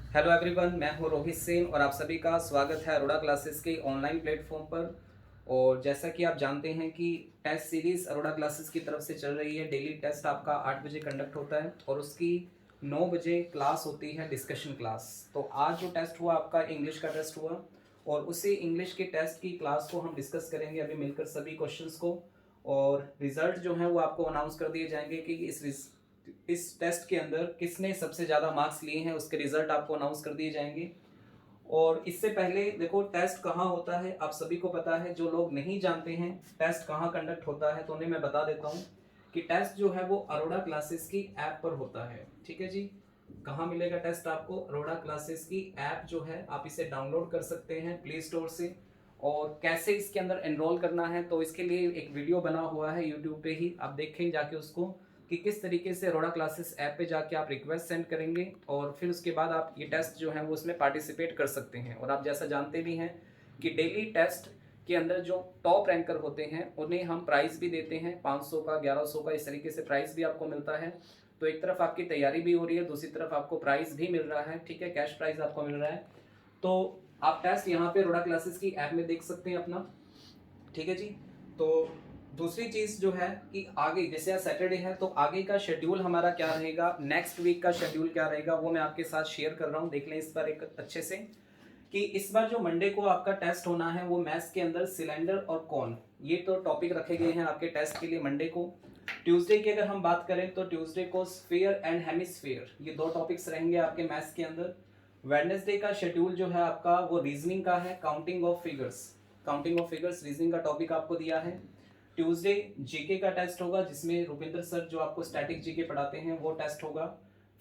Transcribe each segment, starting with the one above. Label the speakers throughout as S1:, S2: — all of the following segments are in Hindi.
S1: हेलो एवरीवन, मैं हूं रोहित सेन और आप सभी का स्वागत है अरोड़ा क्लासेस के ऑनलाइन प्लेटफॉर्म पर। और जैसा कि आप जानते हैं कि टेस्ट सीरीज़ अरोड़ा क्लासेस की तरफ से चल रही है। डेली टेस्ट आपका 8 बजे कंडक्ट होता है और उसकी 9 बजे क्लास होती है, डिस्कशन क्लास। तो आज जो टेस्ट हुआ आपका इंग्लिश का टेस्ट हुआ और उसी इंग्लिश के टेस्ट की क्लास को हम डिस्कस करेंगे अभी मिलकर सभी क्वेश्चंस को। और रिजल्ट जो है वो आपको अनाउंस कर दिए जाएंगे कि इस टेस्ट के अंदर किसने सबसे ज़्यादा मार्क्स लिए हैं, उसके रिजल्ट आपको अनाउंस कर दिए जाएंगे। और इससे पहले देखो, टेस्ट कहाँ होता है आप सभी को पता है। जो लोग नहीं जानते हैं टेस्ट कहाँ कंडक्ट होता है तो उन्हें मैं बता देता हूँ कि टेस्ट जो है वो अरोड़ा क्लासेस की ऐप पर होता है। ठीक है जी। कहाँ मिलेगा टेस्ट आपको? अरोड़ा क्लासेस की ऐप जो है आप इसे डाउनलोड कर सकते हैं प्ले स्टोर से। और कैसे इसके अंदर एनरोल करना है तो इसके लिए एक वीडियो बना हुआ है यूट्यूब पे ही, आप देखें जाके उसको कि किस तरीके से अरोड़ा क्लासेस ऐप पे जाके आप रिक्वेस्ट सेंड करेंगे और फिर उसके बाद आप ये टेस्ट जो है वो उसमें पार्टिसिपेट कर सकते हैं। और आप जैसा जानते भी हैं कि डेली टेस्ट के अंदर जो टॉप रैंकर होते हैं उन्हें हम प्राइज़ भी देते हैं, 500 का, 1100 का, इस तरीके से प्राइज़ भी आपको मिलता है। तो एक तरफ आपकी तैयारी भी हो रही है, दूसरी तरफ आपको प्राइज़ भी मिल रहा है। ठीक है, कैश प्राइज़ आपको मिल रहा है। तो आप टेस्ट यहाँ पे अरोड़ा क्लासेस की ऐप में देख सकते हैं अपना। ठीक है जी। तो दूसरी चीज़ जो है कि आगे जैसे आज सैटरडे है तो आगे का शेड्यूल हमारा क्या रहेगा, नेक्स्ट वीक का शेड्यूल क्या रहेगा, वो मैं आपके साथ शेयर कर रहा हूँ। देख लें इस पर एक अच्छे से कि इस बार जो मंडे को आपका टेस्ट होना है वो मैथ्स के अंदर सिलेंडर और कौन, ये तो टॉपिक रखे गए हैं आपके टेस्ट के लिए मंडे को। ट्यूसडे की अगर हम बात करें तो ट्यूसडे को स्फीयर एंड हेमिस्फीयर, ये दो टॉपिक्स रहेंगे आपके मैथ्स के अंदर। वेडनेसडे का शेड्यूल जो है आपका वो रीजनिंग का है, counting of figures. Counting of figures reasoning का टॉपिक आपको दिया है। ट्यूसडे जीके का टेस्ट होगा जिसमें रुपिंदर सर जो आपको स्टैटिक जीके पढ़ाते हैं वो टेस्ट होगा।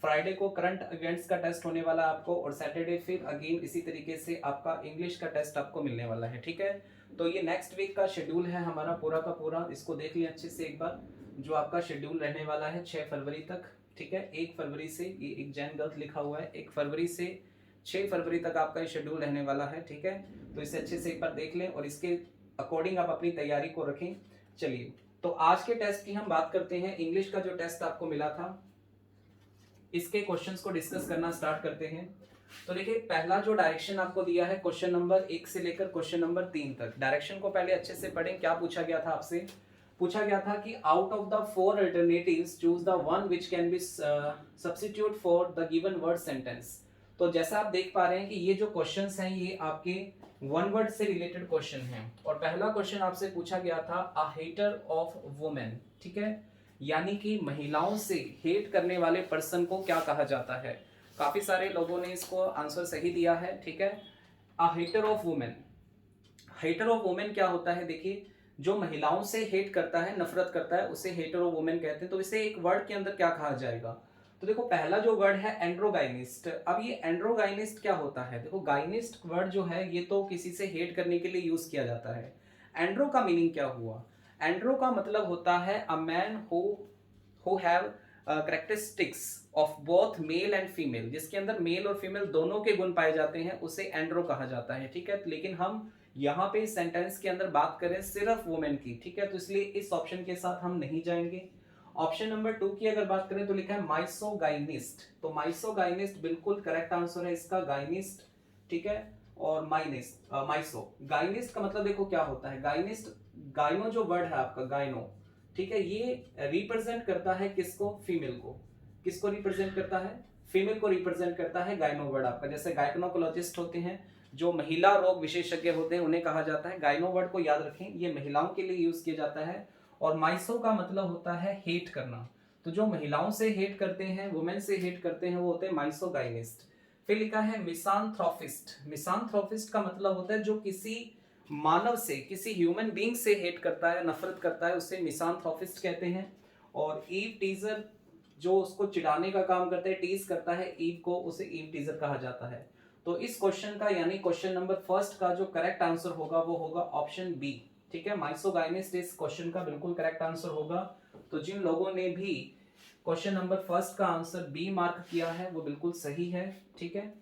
S1: फ्राइडे को करंट इवेंट्स का टेस्ट होने वाला है आपको और सैटरडे फिर अगेन इसी तरीके से आपका इंग्लिश का टेस्ट आपको मिलने वाला है। ठीक है, तो ये नेक्स्ट वीक का शेड्यूल है हमारा पूरा का पूरा। इसको देख लिया अच्छे से एक बार, जो आपका शेड्यूल रहने वाला है 6 फरवरी तक। ठीक है, 1 फरवरी से, ये एक जैन गलत लिखा हुआ है, 1 फरवरी से 6 फरवरी तक आपका ये शेड्यूल रहने वाला है। ठीक है, तो इसे अच्छे से एक बार देख लें और इसके अकॉर्डिंग आप अपनी तैयारी को रखें। चलिए, तो आज के टेस्ट की हम बात करते हैं। इंग्लिश का जो टेस्ट आपको मिला था इसके क्वेश्चंस को डिस्कस करना स्टार्ट करते हैं। तो देखिए, पहला जो डायरेक्शन आपको दिया है क्वेश्चन नंबर 1 से लेकर क्वेश्चन नंबर 3 तक, डायरेक्शन को पहले अच्छे से पढ़ें। क्या पूछा गया था आपसे? पूछा गया था कि out of the 4 alternatives choose the one which can be substitute for the given word sentence. तो जैसा आप देख पा रहे हैं कि ये जो क्वेश्चंस हैं ये आपके वन वर्ड से रिलेटेड क्वेश्चन हैं। और पहला क्वेश्चन आपसे पूछा गया था अ हेटर ऑफ वुमेन। ठीक है, यानी कि महिलाओं से हेट करने वाले पर्सन को क्या कहा जाता है। काफी सारे लोगों ने इसको आंसर सही दिया है। ठीक है, a hater of women. Hater of women क्या होता है? देखिए, जो महिलाओं से हेट करता है, नफरत करता है, उसे हेटर ऑफ वुमेन कहते हैं। तो इसे एक वर्ड के अंदर क्या कहा जाएगा? तो देखो, पहला जो वर्ड है एंड्रोगाइनिस्ट। अब ये एंड्रोगाइनिस्ट क्या होता है? देखो, गाइनिस्ट वर्ड जो है ये तो किसी से हेट करने के लिए यूज किया जाता है। एंड्रो का मीनिंग क्या हुआ? एंड्रो का मतलब होता है a man who have characteristics of both male and female, जिसके अंदर मेल और फीमेल दोनों के गुण पाए जाते हैं, उसे एंड्रो कहा जाता है। ठीक है, लेकिन हम यहाँ पे इस सेंटेंस के अंदर बात करें सिर्फ वुमेन की। ठीक है, तो इसलिए इस ऑप्शन के साथ हम नहीं जाएंगे। ऑप्शन नंबर 2 की अगर बात करें तो लिखा है माइसोगाइनिस्ट। तो माइसोगाइनिस्ट बिल्कुल करेक्ट आंसर है इसका, गाइनिस्ट। ठीक है, और माइनिस्ट, माइसो गाइनिस्ट का मतलब देखो क्या होता है। गाइनिस्ट, गाइनो जो वर्ड है आपका, गाइनो, ठीक है, ये रिप्रेजेंट करता है किसको? फीमेल को। किसको रिप्रेजेंट करता है? फीमेल को रिप्रेजेंट करता है गाइनो वर्ड आपका। जैसे गायकोनोकोलॉजिस्ट होते हैं, जो महिला रोग विशेषज्ञ होते हैं, उन्हें कहा जाता है। गाइनो वर्ड को याद रखें, ये महिलाओं के लिए यूज किया जाता है। और माइसो का मतलब होता है हेट करना। तो जो महिलाओं से हेट करते हैं, वुमेन से हेट करते हैं, वो होते हैं माइसोगाइनिस्ट। फिर लिखा है मिसांथ्रोफिस्ट। मिसांथ्रोफिस्ट का मतलब होता है जो किसी मानव से, किसी ह्यूमन बीइंग से हेट करता है, नफरत करता है, उसे मिसांथ्रोफिस्ट कहते हैं। और ईव टीजर, जो उसको चिढ़ाने का काम करता है, टीज करता है ईव को, उसे ईव टीजर कहा जाता है। तो इस क्वेश्चन का यानी क्वेश्चन नंबर फर्स्ट का जो करेक्ट आंसर होगा वो होगा ऑप्शन बी। ठीक है, माइसोगाइनिस्ट इस क्वेश्चन का बिल्कुल करेक्ट आंसर होगा। तो जिन लोगों ने भी क्वेश्चन नंबर फर्स्ट का आंसर बी मार्क किया है वो बिल्कुल सही है। ठीक है,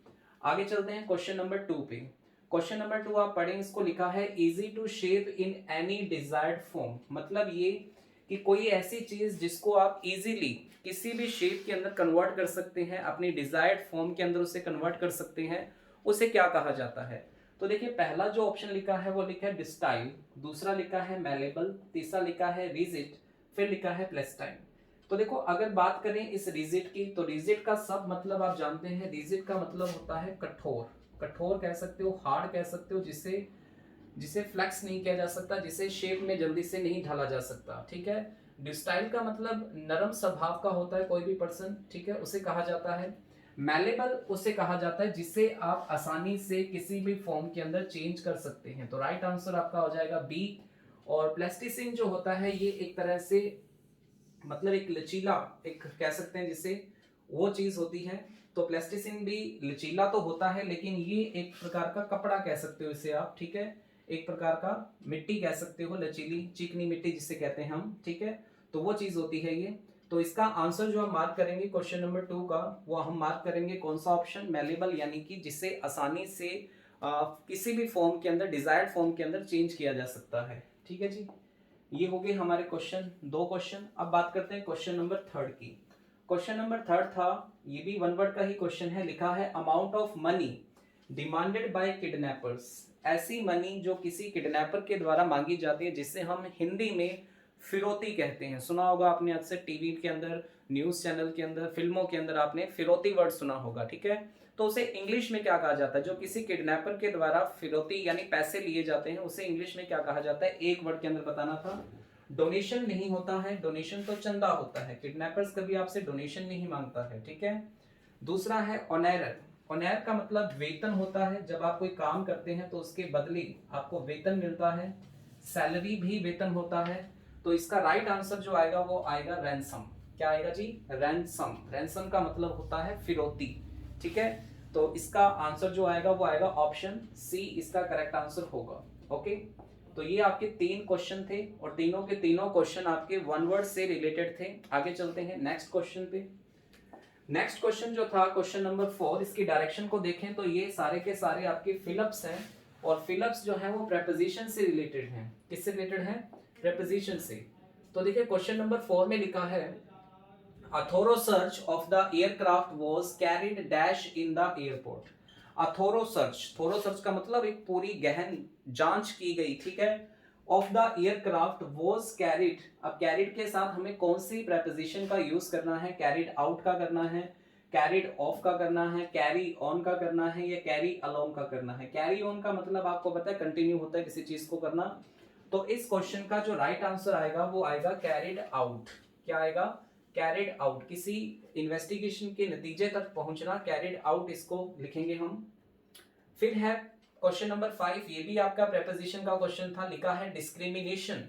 S1: आगे चलते हैं क्वेश्चन नंबर 2 पे। क्वेश्चन नंबर 2 आप पढ़ें, इसको लिखा है easy to shape in any desired form. मतलब ये कि कोई ऐसी चीज जिसको आप इजीली किसी भी शेप के अंदर कन्वर्ट कर सकते हैं, अपनी डिजायर्ड फॉर्म के अंदर उसे कन्वर्ट कर सकते हैं, उसे क्या कहा जाता है? तो देखिए पहला जो ऑप्शन लिखा है वो लिखा है डिस्टाइल, दूसरा लिखा है मैलेबल, तीसरा लिखा है रिजिड, फिर लिखा है प्लेस्टाइन। तो देखो अगर बात करें इस रिजिड की, तो रिजिड का सब मतलब आप जानते हैं, रिजिड का मतलब होता है कठोर, कठोर कह सकते हो, हार्ड कह सकते हो, जिसे जिसे फ्लेक्स नहीं किया जा सकता, जिसे शेप में जल्दी से नहीं ढाला जा सकता, ठीक है। डिस्टाइल का मतलब नरम स्वभाव का होता है कोई भी पर्सन, ठीक है, उसे कहा जाता है। मैलेबल उसे कहा जाता है जिसे आप आसानी से किसी भी फॉर्म के अंदर चेंज कर सकते हैं, तो राइट आंसर आपका हो जाएगा बी। और प्लास्टिसिन जो होता है ये एक तरह से मतलब एक लचीला, एक कह सकते हैं जिसे, वो चीज होती है। तो प्लास्टिसिन भी लचीला तो होता है, लेकिन ये एक प्रकार का कपड़ा कह सकते हो इसे आप, ठीक है, एक प्रकार का मिट्टी कह सकते हो, लचीली चिकनी मिट्टी जिसे कहते हैं हम, ठीक है, तो वो चीज होती है ये। तो इसका आंसर जो हम मार्क करेंगे क्वेश्चन नंबर 2 का, वो हम मार्क करेंगे कौन सा ऑप्शन, मैलेबल, यानी कि जिसे आसानी से किसी भी फॉर्म के अंदर, डिजायर्ड फॉर्म के अंदर चेंज किया जा सकता है, ठीक है जी। ये हो गए हमारे क्वेश्चन, 2 क्वेश्चन। अब बात करते हैं क्वेश्चन नंबर 3 की। क्वेश्चन नंबर 3 था, ये भी वन वर्ड का ही क्वेश्चन है, लिखा है amount of money demanded by kidnappers, ऐसी मनी जो किसी किडनैपर के द्वारा मांगी जाती है, जिसे हम हिंदी में फिरौती कहते हैं। सुना होगा आपने अक्सर टीवी के अंदर, न्यूज चैनल के अंदर, फिल्मों के अंदर आपने फिरौती वर्ड सुना होगा, ठीक है। तो उसे इंग्लिश में क्या कहा जाता है? जो किसी किडनैपर के द्वारा फिरौती यानी पैसे लिए जाते हैं, उसे इंग्लिश में क्या कहा जाता है? एक वर्ड के अंदर बताना था। डोनेशन नहीं होता है, डोनेशन तो चंदा होता है, किडनैपर्स कभी आपसे डोनेशन नहीं मांगता है, ठीक है। दूसरा है ऑनरर, ऑनर का मतलब वेतन होता है, जब आप कोई काम करते हैं तो उसके बदले आपको वेतन मिलता है, सैलरी भी वेतन होता है। तो इसका राइट आंसर जो आएगा वो आएगा रैंसम। क्या आएगा जी? रैंसम। रैंसम का मतलब होता है फिरौती, ठीक है। तो इसका आंसर जो आएगा वो आएगा ऑप्शन सी, इसका करेक्ट आंसर होगा। ओके, तो ये आपके 3 क्वेश्चन थे और तीनों के तीनों क्वेश्चन आपके वन वर्ड से रिलेटेड थे। आगे चलते हैं नेक्स्ट क्वेश्चन पे। नेक्स्ट क्वेश्चन जो था क्वेश्चन नंबर 4, इसकी डायरेक्शन को देखें तो ये सारे के सारे आपके फिलअप्स हैं, और फिलअप्स जो है वो प्रेपोजिशन से रिलेटेड हैं। किससे रिलेटेड है? प्रेपोजिशन से। तो देखिए क्वेश्चन नंबर 4 में लिखा है A thorough search of the aircraft was carried dash in the airport. A thorough search का मतलब एक पूरी गहन जांच की गई, ठीक है। Of the aircraft was carried, अब कैरिड के साथ हमें कौन सी प्रेपोजिशन का यूज करना है? कैरिड आउट का करना है, कैरिड ऑफ का करना है, कैरी ऑन का करना है, या कैरी अलोंग का करना है? कैरी ऑन का मतलब आपको पता है कंटिन्यू होता है किसी चीज को करना। तो इस क्वेश्चन का जो राइट आंसर आएगा वो आएगा कैरिड आउट। क्या आएगा? कैरिड आउट, किसी इन्वेस्टिगेशन के नतीजे तक पहुंचना, कैरिड आउट इसको लिखेंगे हम। फिर है क्वेश्चन नंबर 5, ये भी आपका प्रेपोजिशन का क्वेश्चन था, लिखा है डिस्क्रिमिनेशन।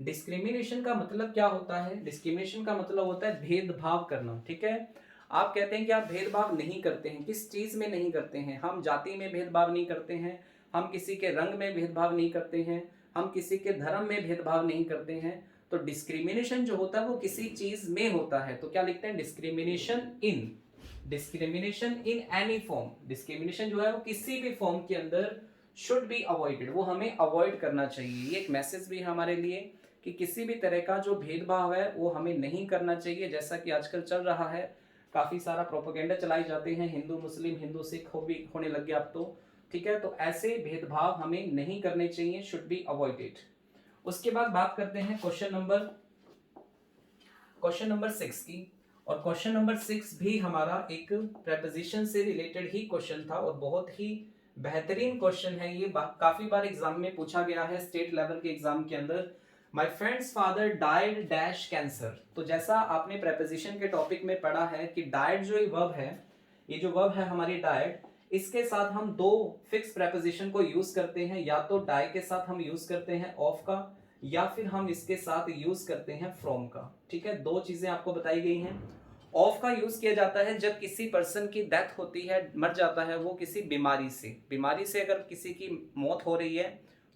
S1: डिस्क्रिमिनेशन का मतलब क्या होता है? डिस्क्रिमिनेशन का मतलब होता है भेदभाव करना, ठीक है। आप कहते हैं कि आप भेदभाव नहीं करते हैं, किस चीज में नहीं करते हैं? हम जाति में भेदभाव नहीं करते हैं, हम किसी के रंग में भेदभाव नहीं करते हैं, हम किसी के धर्म में भेदभाव नहीं करते हैं। तो डिस्क्रिमिनेशन जो होता है वो किसी चीज में होता है, तो क्या लिखते हैं? Discrimination in, discrimination in any form. Discrimination जो है वो किसी भी फॉर्म के अंदर शुड बी अवॉइडेड, वो हमें अवॉइड करना चाहिए। ये एक मैसेज भी है हमारे लिए कि किसी भी तरह का जो भेदभाव है वो हमें नहीं करना चाहिए। जैसा कि आजकल चल रहा है, काफी सारा प्रोपेगेंडा चलाए जाते हैं, हिंदू मुस्लिम, हिंदू सिख हो भी होने लग गया अब तो, ठीक है। तो ऐसे भेदभाव हमें नहीं करने चाहिए, शुड बी अवॉइडेड। उसके बाद बात करते हैं क्वेश्चन नंबर 6 की। और क्वेश्चन नंबर 6 भी हमारा एक प्रेपोजिशन से रिलेटेड ही क्वेश्चन था, और बहुत ही बेहतरीन क्वेश्चन है ये। काफी बार एग्जाम में पूछा गया है, स्टेट लेवल के एग्जाम के अंदर। My friends father died dash cancer. तो जैसा आपने प्रेपोजिशन के टॉपिक में पढ़ा है कि डाइड जो ये वर्ब है, ये जो वर्ब है हमारी डाइड, इसके साथ हम 2 फिक्स प्रेपोजिशन को यूज करते हैं, या तो डाई के साथ हम यूज करते हैं ऑफ का, या फिर हम इसके साथ यूज करते हैं फ्रॉम का, ठीक है। 2 चीजें आपको बताई गई हैं। ऑफ का यूज किया जाता है जब किसी पर्सन की डेथ होती है, मर जाता है वो किसी बीमारी से अगर किसी की मौत हो रही है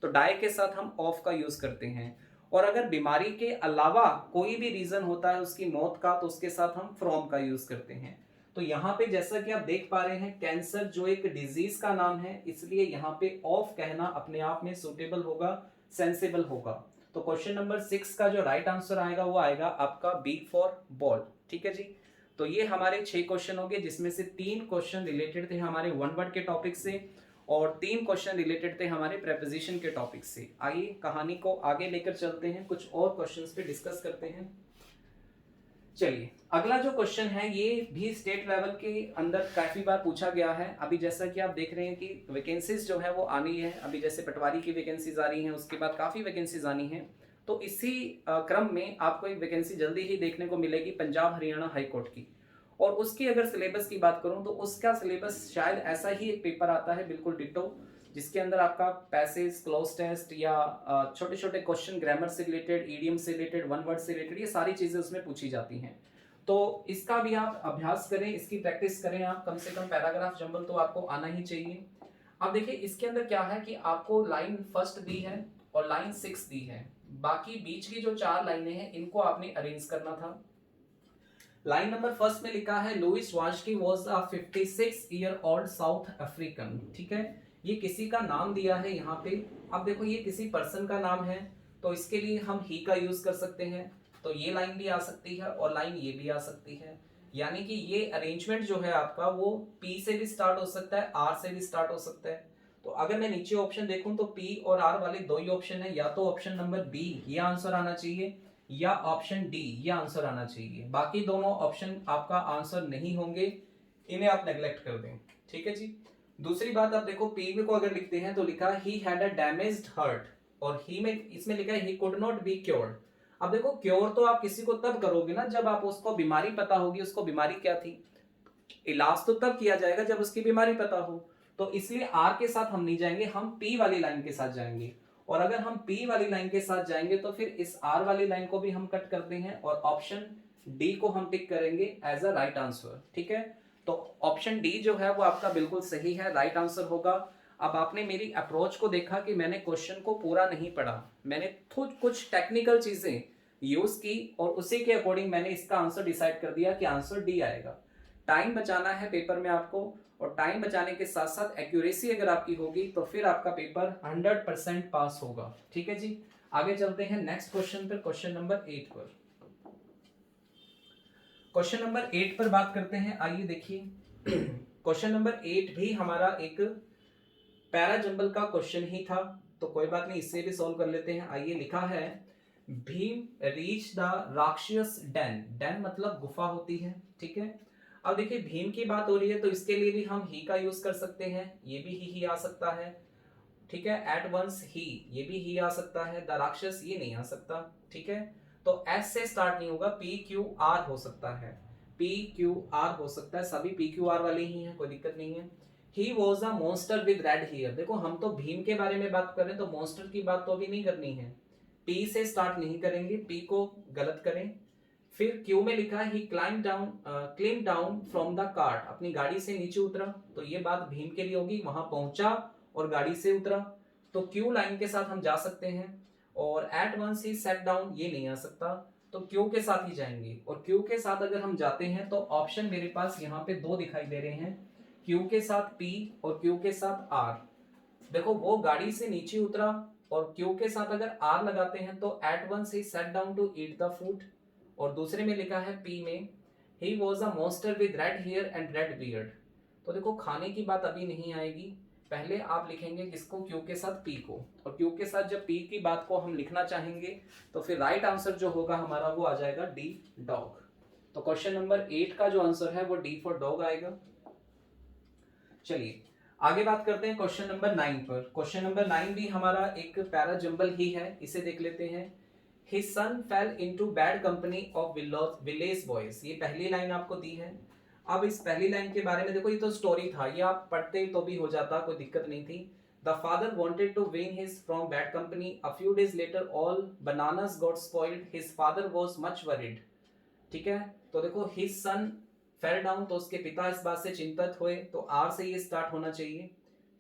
S1: तो डाई के साथ हम ऑफ का यूज करते हैं। और अगर बीमारी के अलावा कोई भी रीजन होता है उसकी मौत का, तो उसके साथ हम फ्रॉम का यूज करते हैं। तो यहाँ पे जैसा कि आप देख पा रहे हैं, कैंसर जो एक डिजीज का नाम है, इसलिए यहाँ पे ऑफ कहना अपने आप में सुटेबल होगा, सेंसेबल होगा। तो क्वेश्चन नंबर 6 का जो राइट आंसर आएगा वो आएगा आपका बी फॉर बॉल। ठीक है जी। तो ये हमारे 6 क्वेश्चन हो गए, जिसमें से 3 क्वेश्चन रिलेटेड थे हमारे वन वर्ड के टॉपिक से और 3 क्वेश्चन रिलेटेड थे हमारे प्रेपोजिशन के टॉपिक से। आइए कहानी को आगे लेकर चलते हैं, कुछ और क्वेश्चंस पे डिस्कस करते हैं। चलिए अगला जो क्वेश्चन है ये भी स्टेट लेवल के अंदर काफी बार पूछा गया है। अभी जैसा कि आप देख रहे हैं कि वैकेंसीज जो है वो आनी है, अभी जैसे पटवारी की वैकेंसीज आ रही हैं, उसके बाद काफी वैकेंसीज आनी है। तो इसी क्रम में आपको एक वैकेंसी जल्दी ही देखने को मिलेगी पंजाब हरियाणा हाई कोर्ट की। और उसकी अगर सिलेबस की बात करूं तो उसका सिलेबस शायद ऐसा ही एक पेपर आता है बिल्कुल डिटो, जिसके अंदर आपका पैसेज, क्लोज टेस्ट या छोटे छोटे क्वेश्चन ग्रामर से रिलेटेड, ईडियम से रिलेटेड, वन वर्ड से रिलेटेड, ये सारी चीजें उसमें पूछी जाती हैं। तो इसका भी आप अभ्यास करें, इसकी प्रैक्टिस करें आप, कम से कम पैराग्राफ जंबल तो आपको आना ही चाहिए। अब देखिए इसके अंदर क्या है कि आपको लाइन फर्स्ट दी है और लाइन 6 दी है, बाकी बीच की जो 4 लाइनें हैं इनको आपने अरेंज करना था। लाइन नंबर फर्स्ट में लिखा है Luis Vaski was a 56 year old South African. ठीक है, ये किसी का नाम दिया है यहाँ पे। अब देखो ये किसी पर्सन का नाम है, तो इसके लिए हम ही का यूज कर सकते हैं। तो ये लाइन भी आ सकती है और लाइन ये भी आ सकती है, यानी कि ये अरेंजमेंट जो है आपका वो पी से भी स्टार्ट हो सकता है, आर से भी स्टार्ट हो सकता है। तो अगर मैं नीचे ऑप्शन देखूं तो पी और आर वाले 2 ही ऑप्शन है, या तो ऑप्शन नंबर बी ये आंसर आना चाहिए या ऑप्शन डी ये आंसर आना चाहिए। बाकी दोनों ऑप्शन आपका आंसर नहीं होंगे, इन्हें आप नेग्लेक्ट कर दें। ठीक है जी। दूसरी बात आप देखो पी में को अगर लिखते हैं तो लिखा he had a damaged heart, और ही में इसमें लिखा है he could not be cured. अब देखो क्योर तो आप किसी को तब करोगे ना जब आप उसको बीमारी पता होगी, उसको बीमारी क्या थी। इलाज तो तब किया जाएगा जब उसकी बीमारी पता हो। तो इसलिए आर के साथ हम नहीं जाएंगे, हम पी वाली लाइन के साथ जाएंगे। और अगर हम पी वाली लाइन के साथ जाएंगे तो फिर इस आर वाली लाइन को भी हम कट करते हैं और ऑप्शन डी को हम टिक करेंगे एज अ राइट आंसर। ठीक है, तो ऑप्शन डी जो है वो आपका बिल्कुल सही है, राइट आंसर होगा। अब आपने मेरी अप्रोच को देखा कि मैंने क्वेश्चन को पूरा नहीं पढ़ा, मैंने कुछ टेक्निकल चीजें यूज की और उसी के अकॉर्डिंग मैंने इसका आंसर डिसाइड कर दिया कि आंसर डी आएगा। टाइम बचाना है पेपर में आपको, और टाइम बचाने के साथ साथ एक्यूरेसी अगर आपकी होगी तो फिर आपका पेपर 100% पास होगा। ठीक है जी। आगे चलते हैं नेक्स्ट क्वेश्चन पर, क्वेश्चन नंबर 8 पर। क्वेश्चन नंबर 8 पर बात करते हैं। आइए देखिए क्वेश्चन नंबर 8 भी हमारा एक पैरा जंबल का क्वेश्चन ही था, तो कोई बात नहीं, इससे भी सॉल्व कर लेते हैं। आइए लिखा है भीम रीच द राक्षस डेन। डेन मतलब गुफा होती है। ठीक है, अब देखिए भीम की बात हो रही है तो इसके लिए भी हम ही का यूज कर सकते हैं, ये भी ही आ सकता है। ठीक है, एट वंस ही ये भी ही आ सकता है, द राक्षस ये नहीं आ सकता। ठीक है, तो एस से स्टार्ट नहीं होगा, पी क्यू आर हो सकता है, पी क्यू आर हो सकता है, सभी पी क्यू आर वाले ही हैं, कोई दिक्कत नहीं है। He was a monster with red hair. देखो हम तो भीम के बारे में बात कर रहे हैं, तो मॉन्स्टर की बात तो अभी नहीं करनी है, पी से स्टार्ट नहीं करेंगे, पी को गलत करें। फिर क्यू में लिखा है he climb down from the cart, अपनी गाड़ी से नीचे उतरा, तो ये बात भीम के लिए होगी, वहां पहुंचा और गाड़ी से उतरा, तो क्यू लाइन के साथ हम जा सकते हैं। और at once he set down ये नहीं आ सकता, तो क्यू के साथ ही जाएंगे। और क्यू के साथ अगर हम जाते हैं तो ऑप्शन मेरे पास यहाँ पे 2 दिखाई दे रहे हैं, क्यू के साथ पी और क्यू के साथ आर। देखो वो गाड़ी से नीचे उतरा और क्यू के साथ अगर आर लगाते हैं तो at once he set down to eat the food, और दूसरे में लिखा है पी में he was a monster with red hair and red beard. तो देखो खाने की बात अभी नहीं आएगी, पहले आप लिखेंगे किसको, क्यू के साथ पी को, और क्यू के साथ जब पी की बात को हम लिखना चाहेंगे तो फिर राइट आंसर जो होगा हमारा वो आ जाएगा डी डॉग। तो क्वेश्चन नंबर 8 का जो आंसर है वो डी फॉर डॉग आएगा। चलिए आगे बात करते हैं क्वेश्चन नंबर 9 पर। क्वेश्चन नंबर 9 भी हमारा एक पैरा जंबल ही है, इसे देख लेते हैं। His son fell into bad company of village boys। ये पहली लाइन आपको दी है। अब इस पहली लाइन के बारे में देखो, ये तो स्टोरी था, ये आप पढ़ते तो भी हो जाता, कोई दिक्कत नहीं थी। The father wanted to win his from bad company. A few days later, all bananas got spoiled. His father was much worried। ठीक है, तो देखो his son fell down, तो उसके पिता इस बात से चिंतित हुए, तो R से ये स्टार्ट होना चाहिए।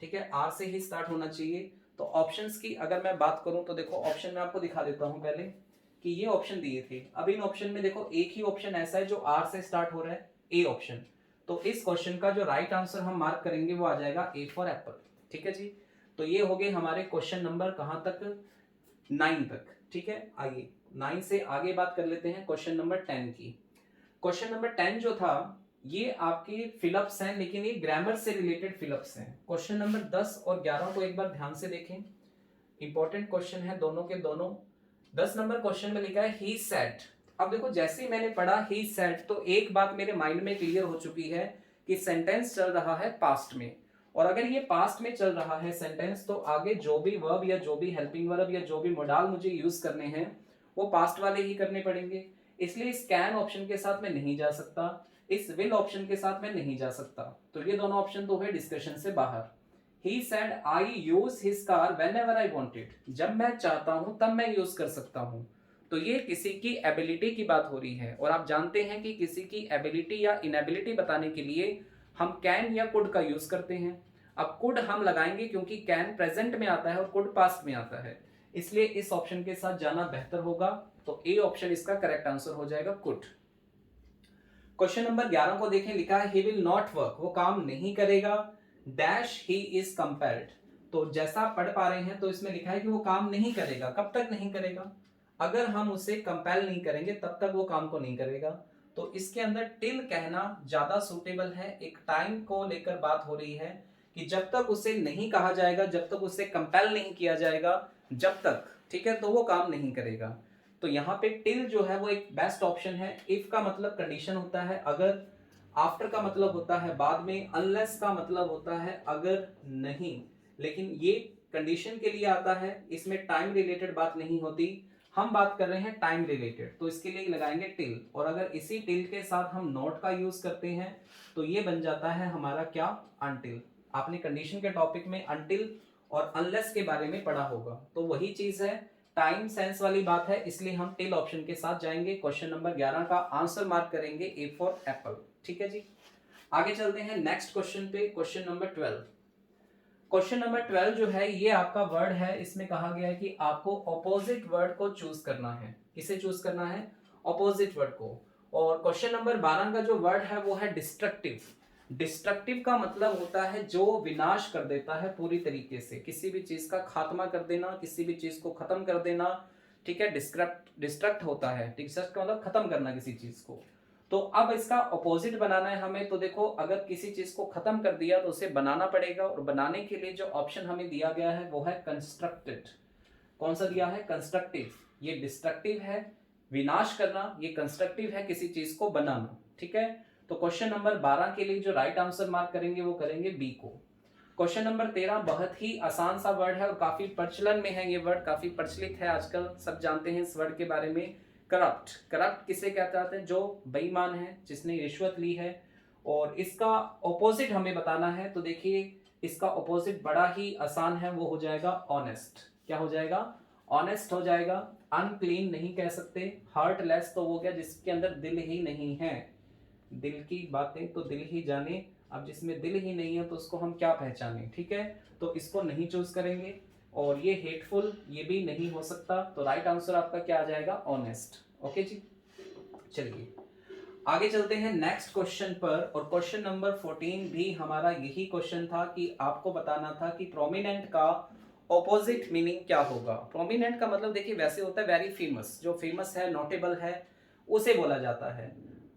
S1: ठीक है, R से ही स्टार्ट होना चाहिए। तो ऑप्शंस की अगर मैं बात करूं तो देखो ऑप्शन में आपको दिखा देता हूं पहले कि ये ऑप्शन दिए थे। अब इन ऑप्शन में देखो एक ही ऑप्शन ऐसा है जो आर से स्टार्ट हो रहा है, ए ऑप्शन। तो इस क्वेश्चन का जो राइट आंसर हम मार्क करेंगे वो आ जाएगा ए फॉर एप्पल। ठीक है जी, तो ये हो गए हमारे क्वेश्चन नंबर कहां तक, 9 तक। ठीक है, आइए 9 से आगे बात कर लेते हैं क्वेश्चन नंबर 10 की। क्वेश्चन नंबर 10 जो था ये आपके फिलअप्स हैं, लेकिन ये ग्रामर से रिलेटेड फिलअप्स हैं। क्वेश्चन नंबर 10 और 11 को एक बार ध्यान से देखें, इंपॉर्टेंट क्वेश्चन है दोनों के दोनों। 10 नंबर क्वेश्चन में लिखा है ही सेड। अब देखो जैसे ही मैंने पढ़ा ही सेड तो एक बात मेरे माइंड में क्लियर हो चुकी है कि सेंटेंस चल रहा है पास्ट में, और अगर ये पास्ट में चल रहा है सेंटेंस तो आगे जो भी वर्ब या जो भी हेल्पिंग वर्ब या जो भी मोडाल मुझे यूज करने हैं वो पास्ट वाले ही करने पड़ेंगे। इसलिए इस कैन ऑप्शन के साथ मैं नहीं जा सकता, इस विल ऑप्शन के साथ मैं नहीं जा सकता, तो ये दोनों ऑप्शन तो है डिस्कशन से बाहर। He said I use his car whenever I wanted. जब मैं चाहता हूं तब मैं यूज कर सकता हूं। तो ये किसी की एबिलिटी की बात हो रही है, और आप जानते हैं कि किसी की एबिलिटी या इनएबिलिटी बताने के लिए हम कैन या कुड का यूज करते हैं। अब कुड हम लगाएंगे क्योंकि कैन प्रेजेंट में आता है और कुड पास्ट में आता है, इसलिए इस ऑप्शन के साथ जाना बेहतर होगा। तो ए ऑप्शन इसका करेक्ट आंसर हो जाएगा, कुड। क्वेश्चन नंबर 11 को देखें, लिखा है ही विल नॉट वर्क, वो काम नहीं करेगा, डैश ही इज कंपेल्ड। तो जैसा आप पढ़ पा रहे हैं तो इसमें लिखा है कि वो काम नहीं करेगा। कब तक नहीं करेगा? अगर हम उसे कंपेल नहीं करेंगे तब तक वो काम को नहीं करेगा। तो इसके अंदर टिल कहना ज्यादा सूटेबल है। एक टाइम को लेकर बात हो रही है कि जब तक उसे नहीं कहा जाएगा, जब तक उसे कंपेल नहीं किया जाएगा, जब तक, ठीक है, तो वो काम नहीं करेगा। तो यहाँ पे टिल जो है वो एक बेस्ट ऑप्शन है। इफ का मतलब कंडीशन होता है अगर, आफ्टर का मतलब होता है बाद में, अनलेस का मतलब होता है अगर नहीं, लेकिन ये कंडीशन के लिए आता है, इसमें टाइम रिलेटेड बात नहीं होती। हम बात कर रहे हैं टाइम रिलेटेड, तो इसके लिए लगाएंगे टिल, और अगर इसी टिल के साथ हम नॉट का यूज करते हैं तो ये बन जाता है हमारा क्या, अनटिल। आपने कंडीशन के टॉपिक में अनटिल और अनलेस के बारे में पढ़ा होगा, तो वही चीज है, टाइम सेंस वाली बात है, इसलिए हम टिल ऑप्शन के साथ जाएंगे। क्वेश्चन नंबर 11 का आंसर मार्क करेंगे ए फॉर एप्पल। ठीक है जी, आगे चलते हैं नेक्स्ट क्वेश्चन पे, क्वेश्चन नंबर 12। क्वेश्चन नंबर 12 जो है ये आपका वर्ड है, इसमें कहा गया है कि आपको ऑपोजिट वर्ड को चूज करना है। किसे चूज करना है? ऑपोजिट वर्ड को। और क्वेश्चन नंबर 12 का जो वर्ड है वो है डिस्ट्रक्टिव। डिस्ट्रक्टिव का मतलब होता है जो विनाश कर देता है पूरी तरीके से, किसी भी चीज का खात्मा कर देना, किसी भी चीज को खत्म कर देना। ठीक है, डिस्ट्रक्ट होता है, डिस्ट्रक्ट का मतलब खत्म करना किसी चीज को। तो अब इसका ऑपोजिट बनाना है हमें। तो देखो, अगर किसी चीज को खत्म कर दिया तो उसे बनाना पड़ेगा, और बनाने के लिए जो ऑप्शन हमें दिया गया है वो है कंस्ट्रक्टेड। कौन सा दिया है? कंस्ट्रक्टिव। ये डिस्ट्रक्टिव है, विनाश करना, ये कंस्ट्रक्टिव है, किसी चीज को बनाना। ठीक है, तो क्वेश्चन नंबर 12 के लिए जो राइट आंसर मार्क करेंगे वो करेंगे बी को। क्वेश्चन नंबर 13 बहुत ही आसान सा वर्ड है और काफी प्रचलन में है, ये वर्ड काफी प्रचलित है आजकल, सब जानते हैं इस वर्ड के बारे में। करप्ट। करप्ट किसे कहते हैं? जो बेईमान है, जिसने रिश्वत ली है। और इसका ऑपोजिट हमें बताना है, तो देखिए इसका ऑपोजिट बड़ा ही आसान है, वो हो जाएगा ऑनेस्ट। क्या हो जाएगा? ऑनेस्ट हो जाएगा। अनक्लीन नहीं कह सकते। हार्टलेस तो वो गया जिसके अंदर दिल ही नहीं है। दिल की बातें तो दिल ही जाने, अब जिसमें दिल ही नहीं है तो उसको हम क्या पहचाने। ठीक है, तो इसको नहीं चूज करेंगे। और ये हेटफुल, ये भी नहीं हो सकता, तो राइट आंसर आपका क्या आ जाएगा? ऑनेस्ट। ओके जी, चलिए आगे चलते हैं नेक्स्ट क्वेश्चन पर। और क्वेश्चन नंबर 14 भी हमारा यही क्वेश्चन था कि आपको बताना था कि प्रोमिनेंट का ऑपोजिट मीनिंग क्या होगा। प्रोमिनेंट का मतलब देखिए वैसे होता है वेरी फेमस, जो फेमस है, नोटेबल है, उसे बोला जाता है।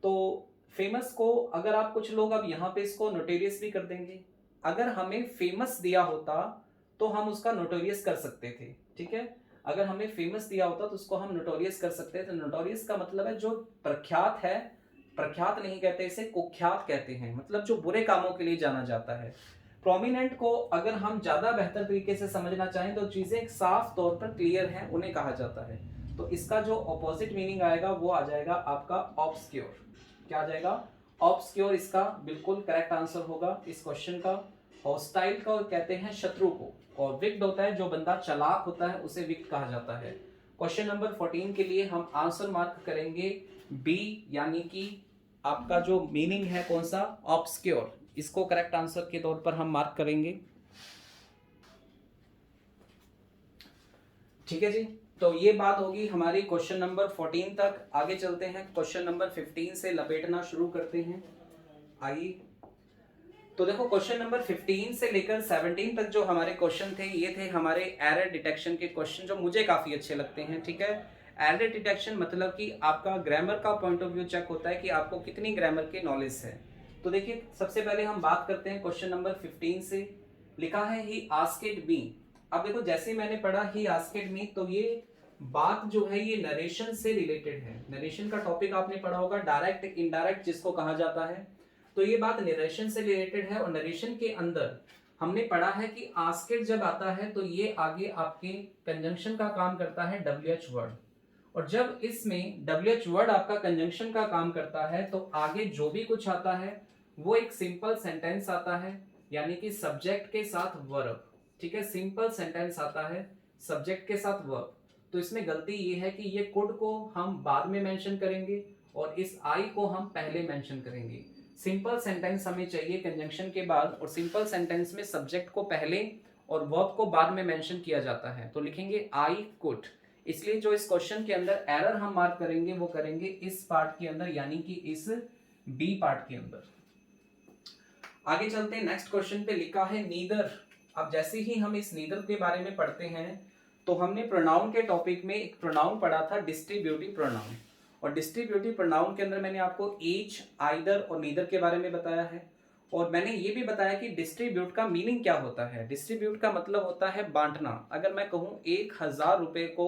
S1: तो फेमस को अगर आप, कुछ लोग अब यहाँ पे इसको नोटेरियस भी कर देंगे। अगर हमें फेमस दिया होता तो हम उसका नोटोरियस कर सकते थे। ठीक है, अगर हमें फेमस दिया होता तो उसको हम नोटोरियस कर सकते थे। नोटोरियस का मतलब है जो प्रख्यात है, प्रख्यात नहीं कहते इसे, कुख्यात कहते हैं, मतलब जो बुरे कामों के लिए जाना जाता है। प्रोमिनेंट को अगर हम ज्यादा बेहतर तरीके से समझना चाहें तो चीजें साफ तौर पर क्लियर हैं, उन्हें कहा जाता है। तो इसका जो ऑपोजिट मीनिंग आएगा वो आ जाएगा आपका ऑब्सक्योर। क्या आ जाएगा? ऑब्सक्योर इसका बिल्कुल करेक्ट आंसर होगा इस क्वेश्चन का। हॉस्टाइल को कहते हैं शत्रु को, और विक्ड होता है जो बंदा चालाक होता है, उसे विक्ड कहा जाता है। क्वेश्चन नंबर 14 के लिए हम आंसर मार्क करेंगे बी, यानी कि आपका जो मीनिंग है कौन सा? ऑब्सक्योर। इसको करेक्ट आंसर के तौर पर हम मार्क करेंगे। ठीक है जी, तो ये बात होगी हमारी क्वेश्चन नंबर 14 तक। आगे चलते हैं, क्वेश्चन नंबर 15 से लपेटना शुरू करते हैं। आइए, तो देखो क्वेश्चन नंबर 15 से लेकर 17 तक जो हमारे क्वेश्चन थे ये थे हमारे एरर डिटेक्शन के क्वेश्चन, जो मुझे काफी अच्छे लगते हैं। ठीक है, एरर डिटेक्शन मतलब कि आपका ग्रामर का पॉइंट ऑफ व्यू चेक होता है कि आपको कितनी ग्रामर की नॉलेज है। तो देखिए सबसे पहले हम बात करते हैं क्वेश्चन नंबर 15 से। लिखा है ही आस्क्ड मी। अब देखो जैसे मैंने पढ़ा ही आस्क्ड मी, तो ये बात जो है ये नरेशन से रिलेटेड है। नरेशन का टॉपिक आपने पढ़ा होगा, डायरेक्ट इनडायरेक्ट जिसको कहा जाता है। तो ये बात नरेशन से रिलेटेड है, और नरेशन के अंदर हमने पढ़ा है कि आस्क्ड जब आता है तो ये आगे आपके कंजंक्शन का काम करता है WH वर्ड, और जब इसमें WH वर्ड आपका कंजंक्शन का काम करता है तो आगे जो भी कुछ आता है वो एक सिंपल सेंटेंस आता है, यानी कि सब्जेक्ट के साथ वर्ब। ठीक है, सिंपल सेंटेंस आता है सब्जेक्ट के साथ वर्ब। तो इसमें गलती ये है कि ये कुड को हम बाद में मेंशन करेंगे और इस आई को हम पहले मेंशन करेंगे। सिंपल सेंटेंस हमें चाहिए कंजंक्शन के बाद, और सिंपल सेंटेंस में सब्जेक्ट को पहले और वर्ब को बाद में मेंशन किया जाता है। तो लिखेंगे आई कुड। इसलिए जो इस क्वेश्चन के अंदर एरर हम मार्क करेंगे वो करेंगे इस पार्ट के अंदर, यानी कि इस बी पार्ट के अंदर। आगे चलते हैं, नेक्स्ट क्वेश्चन पे लिखा है नीदर। अब जैसे ही हम इस नीदर के बारे में पढ़ते हैं तो हमने प्रोनाउन के टॉपिक में एक प्रोनाउन पढ़ा था, डिस्ट्रीब्यूटिव प्रोनाउन। और डिस्ट्रीब्यूटिव प्रोनाउन के अंदर मैंने आपको ईच, आइदर और नीदर के बारे में बताया है, और मैंने ये भी बताया कि डिस्ट्रीब्यूट का मीनिंग क्या होता है। डिस्ट्रीब्यूट का मतलब होता है बांटना। अगर मैं कहूँ 1000 रुपए को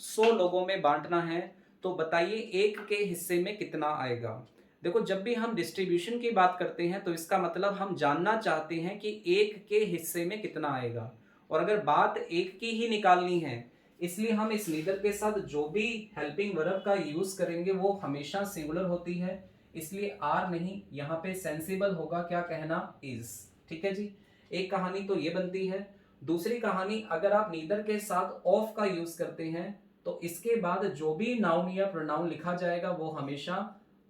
S1: 100 लोगों में बांटना है तो बताइए एक के हिस्से में कितना आएगा। देखो जब भी हम डिस्ट्रीब्यूशन की बात करते हैं तो इसका मतलब हम जानना चाहते हैं कि एक के हिस्से में कितना आएगा, और अगर बात एक की ही निकालनी है इसलिए हम इस नीदर के साथ जो भी हेल्पिंग वर्ब का यूज करेंगे वो हमेशा सिंगुलर होती है, इसलिए आर नहीं, यहाँ पे सेंसिबल होगा क्या कहना, इज। ठीक है जी, एक कहानी तो ये बनती है। दूसरी कहानी, अगर आप नीदर के साथ ऑफ का यूज करते हैं तो इसके बाद जो भी नाउन या प्रोनाउन लिखा जाएगा वो हमेशा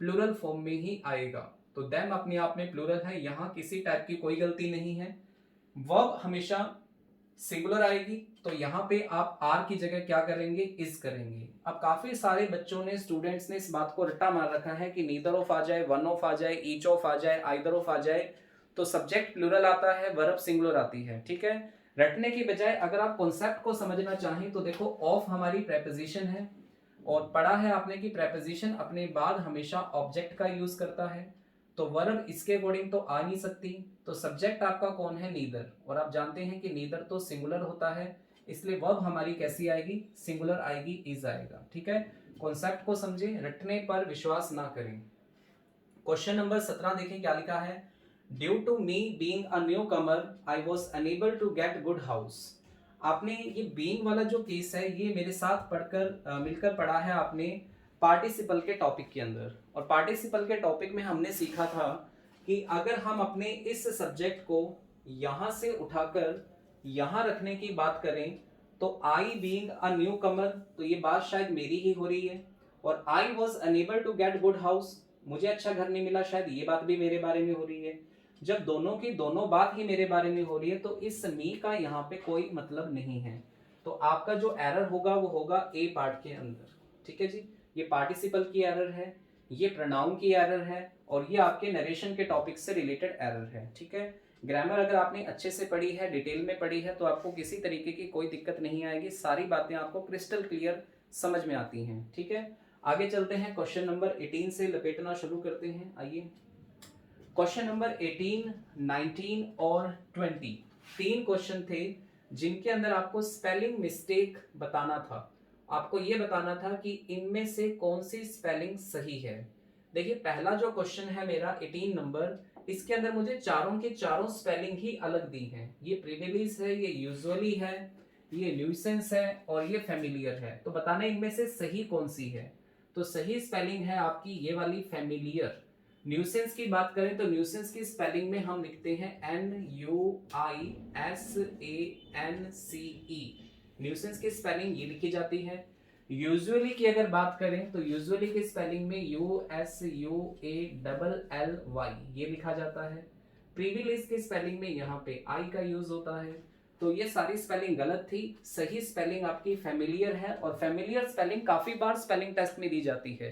S1: प्लूरल फॉर्म में ही आएगा। तो देम अपने आप में प्लूरल है, यहाँ किसी टाइप की कोई गलती नहीं है। वर्ब हमेशा सिंगुलर आएगी, तो यहाँ पे आप आर की जगह क्या करेंगे, इज करेंगे। अब काफी सारे बच्चों ने, स्टूडेंट्स ने इस बात को रट्टा मार रखा है कि नीदर ऑफ आ जाए, वन ऑफ आ जाए, ईच ऑफ आ जाए, आइदर ऑफ आ जाए तो सब्जेक्ट प्लूरल आता है, वर्ब सिंगुलर आती है। ठीक है, रटने की बजाय अगर आप कॉन्सेप्ट को समझना चाहें तो देखो ऑफ हमारी प्रेपोजिशन है, और पढ़ा है आपने कि प्रेपोजिशन अपने बाद हमेशा ऑब्जेक्ट का यूज करता है, तो वर्ब इसके अकॉर्डिंग तो आ नहीं सकती। तो सब्जेक्ट आपका कौन है, नीदर, और आप जानते हैं कि नीदर तो सिंगुलर होता है, इसलिए वर्ब हमारी कैसी आएगी, सिंगुलर आएगी, इज आएगा। ठीक है, कॉन्सेप्ट को समझे, रटने पर विश्वास ना करें। क्वेश्चन नंबर 17 देखें क्या लिखा है। Due to me being a newcomer I was unable to get good house. आपने ये बीइंग वाला जो केस है ये मेरे साथ पढ़कर मिलकर पढ़ा है आपने पार्टिसिपल के टॉपिक के अंदर, और पार्टिसिपल के टॉपिक में हमने सीखा था कि अगर हम अपने इस सब्जेक्ट को यहां से उठाकर यहां रखने की बात करें तो आई बीइंग अ न्यू कमर, तो ये बात शायद मेरी ही हो रही है, और I was unable to get good house, मुझे अच्छा घर नहीं मिला, शायद ये बात भी मेरे बारे में हो रही है। जब दोनों की दोनों बात ही मेरे बारे में हो रही है तो इस मी का यहाँ पे कोई मतलब नहीं है। तो आपका जो एरर होगा वो होगा ए पार्ट के अंदर। ठीक है जी, ये पार्टिसिपल की एरर है, ये प्रोनाउन की एरर है, और ये आपके नरेशन के टॉपिक से रिलेटेड एरर है। ठीक है, ग्रामर अगर आपने अच्छे से पढ़ी है, डिटेल में पढ़ी है, तो आपको किसी तरीके की कोई दिक्कत नहीं आएगी, सारी बातें आपको क्रिस्टल क्लियर समझ में आती हैं। ठीक है, आगे चलते हैं, क्वेश्चन नंबर 18 से लपेटना शुरू करते हैं। आइए, क्वेश्चन नंबर 18, 19 और 20 तीन क्वेश्चन थे जिनके अंदर आपको स्पेलिंग मिस्टेक बताना था। आपको यह बताना था कि इनमें से कौन सी स्पेलिंग सही है। देखिए पहला जो क्वेश्चन है मेरा 18 नंबर, इसके अंदर मुझे चारों के चारों स्पेलिंग ही अलग दी हैं। ये प्रिविलेज है, ये यूजुअली है, ये न्यूसेंस है और ये फेमिलियर है। तो बताना इनमें से सही कौन सी है। तो सही स्पेलिंग है आपकी ये वाली फेमिलियर। न्यूसेंस की बात करें तो न्यूसेंस की स्पेलिंग में हम लिखते हैं NUISANCE। न्यूसेंस की स्पेलिंग ये लिखी जाती है। यूजुअली की अगर बात करें तो यूजुअली की स्पेलिंग में USUALLY ये लिखा जाता है। प्रिविलेज की स्पेलिंग में यहाँ पे आई का यूज होता है। तो ये सारी स्पेलिंग गलत थी। सही स्पेलिंग आपकी फेमिलियर है, और फेमिलियर स्पेलिंग काफी बार स्पेलिंग टेस्ट में दी जाती है।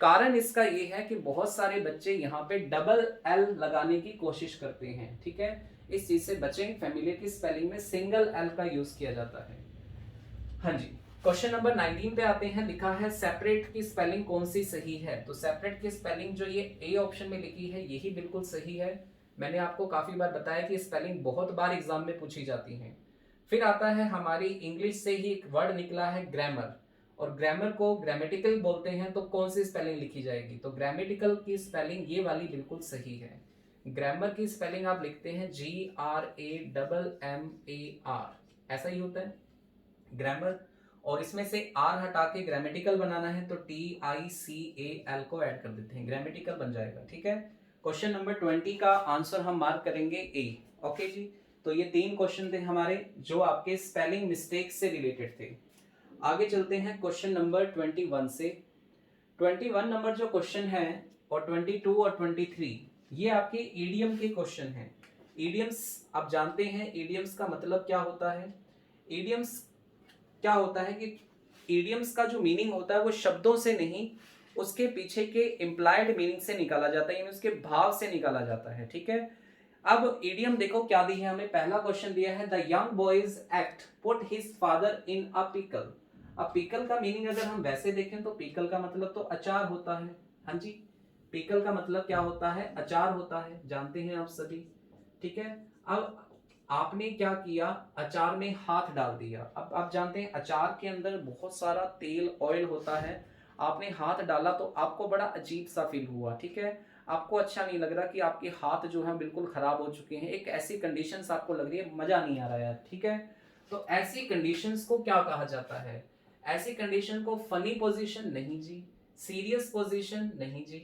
S1: कारण इसका ये है कि बहुत सारे बच्चे यहाँ पे डबल एल लगाने की कोशिश करते हैं, ठीक है, इस चीज से बचें। फैमिलियर की स्पेलिंग में सिंगल एल का यूज किया जाता है। हाँ जी, क्वेश्चन नंबर 19 पे आते हैं। लिखा है सेपरेट की स्पेलिंग कौन सी सही है? तो सेपरेट की स्पेलिंग जो ये ए ऑप्शन में लिखी है यही बिल्कुल सही है। मैंने आपको काफी बार बताया कि स्पेलिंग बहुत बार एग्जाम में पूछी जाती है। फिर आता है हमारी इंग्लिश से ही एक वर्ड निकला है ग्रामर, और ग्रामर को ग्रामेटिकल बोलते हैं, तो कौन सी स्पेलिंग लिखी जाएगी? तो ग्रामेटिकल की स्पेलिंग ये वाली बिल्कुल सही है। ग्रामर की स्पेलिंग आप लिखते हैं GRAMMAR, ऐसा ही होता है ग्रामर, और इसमें से आर हटा के ग्रामेटिकल बनाना है तो TICAL को ऐड कर देते हैं, ग्रामेटिकल बन जाएगा, ठीक है। क्वेश्चन नंबर 20 का आंसर हम मार्क करेंगे ए। ओके जी, तो ये 3 क्वेश्चन थे हमारे जो आपके स्पेलिंग मिस्टेक से रिलेटेड थे। आगे चलते हैं क्वेश्चन नंबर 21 से। 21 नंबर जो क्वेश्चन है और 22 और 23 ये आपके ईडियम के क्वेश्चन हैं। ईडियम्स आप जानते हैं, ईडियम्स का मतलब क्या होता है? ईडियम्स क्या होता है कि ईडियम्स का जो मीनिंग होता है वो शब्दों से नहीं, उसके पीछे के इम्प्लाइड मीनिंग से निकाला जाता है, यानी उसके भाव से निकाला जाता है, ठीक है। अब ईडियम देखो क्या दी है हमें। पहला क्वेश्चन दिया है the young boys act put his father in a pickle. अब पिकल का मीनिंग अगर हम वैसे देखें तो पिकल का मतलब तो अचार होता है। हाँ जी, पिकल का मतलब क्या होता है? अचार होता है, जानते हैं आप सभी, ठीक है। अब आपने क्या किया, अचार में हाथ डाल दिया। अब आप जानते हैं अचार के अंदर बहुत सारा तेल ऑयल होता है, आपने हाथ डाला तो आपको बड़ा अजीब सा फील हुआ, ठीक है। आपको अच्छा नहीं लग रहा कि आपके हाथ जो है बिल्कुल खराब हो चुके हैं, एक ऐसी कंडीशंस आपको लग रही है, मजा नहीं आ रहा है, ठीक है। तो ऐसी कंडीशंस को क्या कहा जाता है? ऐसी कंडीशन को फनी पोजीशन नहीं जी, सीरियस पोजीशन नहीं जी,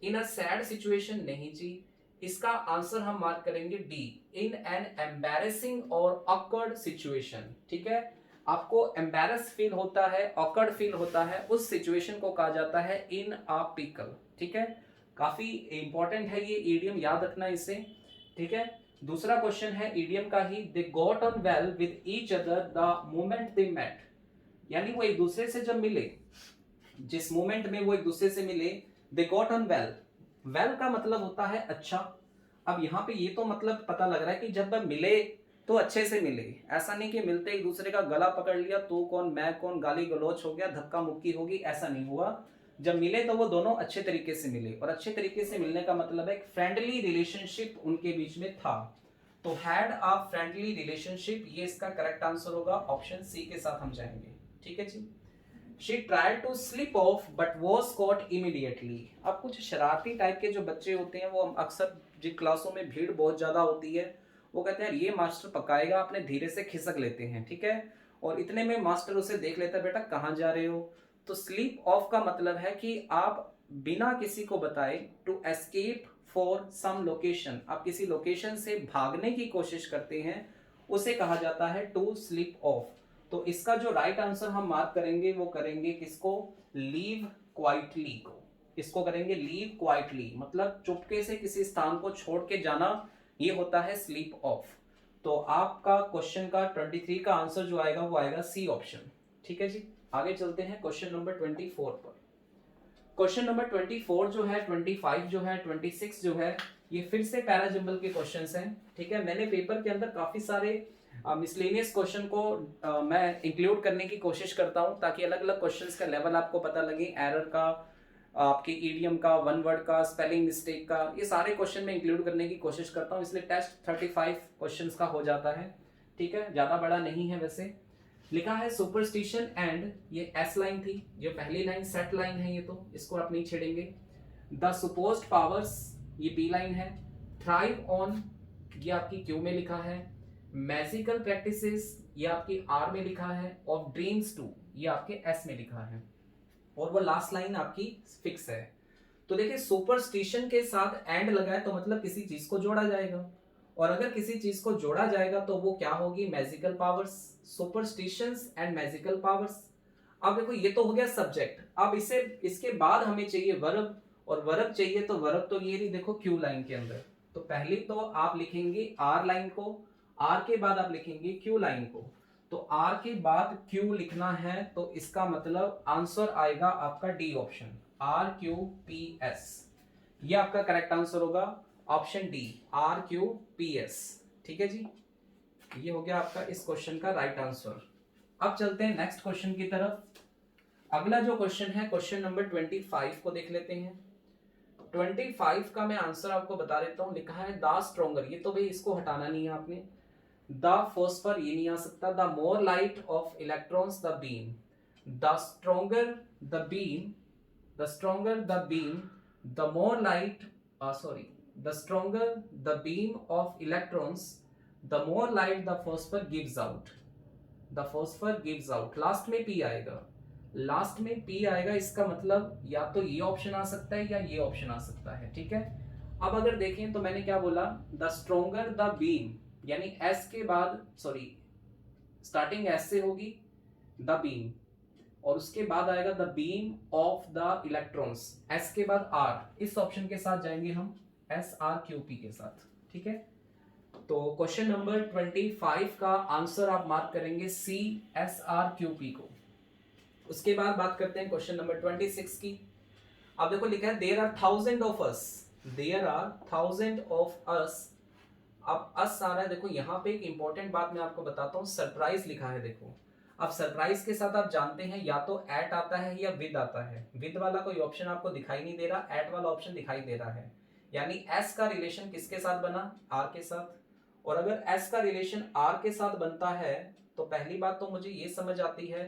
S1: इन अ सैड सिचुएशन नहीं जी। इसका आंसर हम मार्क करेंगे डी, इन एन एम्बैरेसिंग और ऑकवर्ड सिचुएशन, ठीक है। आपको एम्बैरस फील होता है, ऑकवर्ड फील होता है, उस सिचुएशन को कहा जाता है इन अ पिकल, ठीक है। काफी इंपॉर्टेंट है ये ईडियम, याद रखना इसे, ठीक है। दूसरा क्वेश्चन है ईडियम का ही, they got on well with each other the moment they met, यानी वो एक दूसरे से जब मिले, जिस मोमेंट में वो एक दूसरे से मिले, दे गॉट ऑन वेल। वेल का मतलब होता है अच्छा। अब यहाँ पे ये तो मतलब पता लग रहा है कि जब मिले तो अच्छे से मिले, ऐसा नहीं कि मिलते एक दूसरे का गला पकड़ लिया, तू कौन मैं कौन, गाली गलौच हो गया, धक्का मुक्की होगी, ऐसा नहीं हुआ। जब मिले तो वो दोनों अच्छे तरीके से मिले, और अच्छे तरीके से मिलने का मतलब है एक फ्रेंडली रिलेशनशिप उनके बीच में था। तो हैड अ फ्रेंडली रिलेशनशिप, ये इसका करेक्ट आंसर होगा, ऑप्शन सी के साथ हम जाएंगे, ठीक है जी। She tried to slip off but was caught immediately। अब कुछ शरारती टाइप के जो बच्चे होते हैं वो अक्सर जिन क्लासों में भीड़ बहुत ज्यादा होती है, वो कहते हैं ये मास्टर पकाएगा, अपने धीरे से खिसक लेते हैं, ठीक है। और इतने में मास्टर उसे देख लेता है, बेटा कहाँ जा रहे हो? तो स्लीप ऑफ का मतलब है कि आप बिना किसी को बताए, to escape for some location, आप किसी लोकेशन से भागने की कोशिश करते हैं, उसे कहा जाता है टू स्लीप ऑफ। तो इसका जो राइट आंसर हम मार्क करेंगे वो करेंगे किसको? लीव क्वाइटली को। इसको करेंगे लीव क्वाइटली, मतलब चुपके से किसी स्थान को छोड़ के जाना, ये होता है स्लीप ऑफ। तो आपका क्वेश्चन का 23 का आंसर जो आएगा वो आएगा सी ऑप्शन, ठीक है जी। आगे चलते हैं क्वेश्चन नंबर 24 पर। क्वेश्चन नंबर 24 जो है, 25 जो है, 26 जो है, ये फिर से पैराजंबल के क्वेश्चंस हैं, ठीक है। मैंने पेपर के अंदर काफी सारे मिसलेनियस क्वेश्चन को मैं इंक्लूड करने की कोशिश करता हूं, ताकि अलग अलग क्वेश्चंस का लेवल आपको पता लगे, एरर का, आपके ईडियम का, वन वर्ड का, स्पेलिंग मिस्टेक का, ये सारे क्वेश्चन में इंक्लूड करने की कोशिश करता हूं, इसलिए टेस्ट 35 क्वेश्चंस का हो जाता है, ठीक है, ज्यादा बड़ा नहीं है वैसे। लिखा है सुपरस्टिशन एंड, ये एस लाइन थी, जो पहली लाइन सेट लाइन है, ये तो इसको आप नहीं छेड़ेंगे। द सुपोज्ड पावर्स, ये बी लाइन है। थ्राइव ऑन, ये आपकी क्यू में लिखा है। मैजिकल प्रैक्टिसेस, ये आपकी आर में लिखा है। और ड्रीम्स टू, ये आपके एस में लिखा है, और वो लास्ट लाइन आपकी फिक्स है। तो देखिए सुपरस्टिशन के साथ एंड लगाए तो मतलब किसी चीज को जोड़ा जाएगा, और अगर किसी चीज को जोड़ा जाएगा तो वो क्या होगी? Magical powers, superstitions and magical powers. अब देखो ये तो हो गया सब्जेक्ट, अब इसे इसके बाद हमें चाहिए वर्ब, और वर्ब चाहिए तो वर्ब तो ये नहीं, देखो क्यू लाइन के अंदर। तो पहले तो आप लिखेंगे आर लाइन को, आर के बाद आप लिखेंगे क्यू लाइन को। तो आर के बाद क्यू लिखना है, तो इसका मतलब आंसर आएगा आपका डी ऑप्शन, RQPS, ये आपका करेक्ट आंसर होगा ऑप्शन डी RQPS। ठीक है जी, ये हो गया आपका इस क्वेश्चन का राइट आंसर। अब चलते हैं नेक्स्ट क्वेश्चन की तरफ। अगला जो क्वेश्चन है क्वेश्चन नंबर 25 को देख लेते हैं। 25 का मैं आंसर आपको बता देता हूं। लिखा है द स्ट्रोंगर, ये तो भाई इसको हटाना नहीं है आपने। द फॉस्फर ये नहीं आ सकता। The more light of electrons the beam, the stronger the beam, the stronger the beam, the more light, sorry, the stronger the beam of electrons, the more light the phosphor gives out, the phosphor gives out. Last में पी आएगा, लास्ट में पी आएगा, इसका मतलब या तो ये ऑप्शन आ सकता है या ये ऑप्शन आ सकता है। ठीक है, अब अगर देखें तो मैंने क्या बोला, द स्ट्रोंगर द बीम, यानी एस के बाद, सॉरी, स्टार्टिंग एस से होगी द बीम, और उसके बाद आएगा the beam of the electrons, S के बाद आर। इस ऑप्शन के साथ जाएंगे हम, SRQP के साथ। ठीक है, तो क्वेश्चन नंबर 25 का आंसर आप मार्क करेंगे C SRQP को। उसके बाद बात करते हैं क्वेश्चन नंबर 26 की। अब देखो लिखा है there are thousand of us, there are thousand of us. अब अस आ रहा है, देखो यहाँ पे एक इंपॉर्टेंट बात मैं आपको बताता हूँ, सरप्राइज लिखा है। देखो अब सरप्राइज के साथ आप जानते हैं या तो एट आता है या विद आता है। विद वाला कोई ऑप्शन आपको दिखाई नहीं दे रहा, एट वाला ऑप्शन दिखाई दे रहा है। यानी एस का रिलेशन किसके साथ बना, आर के साथ। और अगर एस का रिलेशन आर के साथ बनता है तो पहली बात तो मुझे ये समझ आती है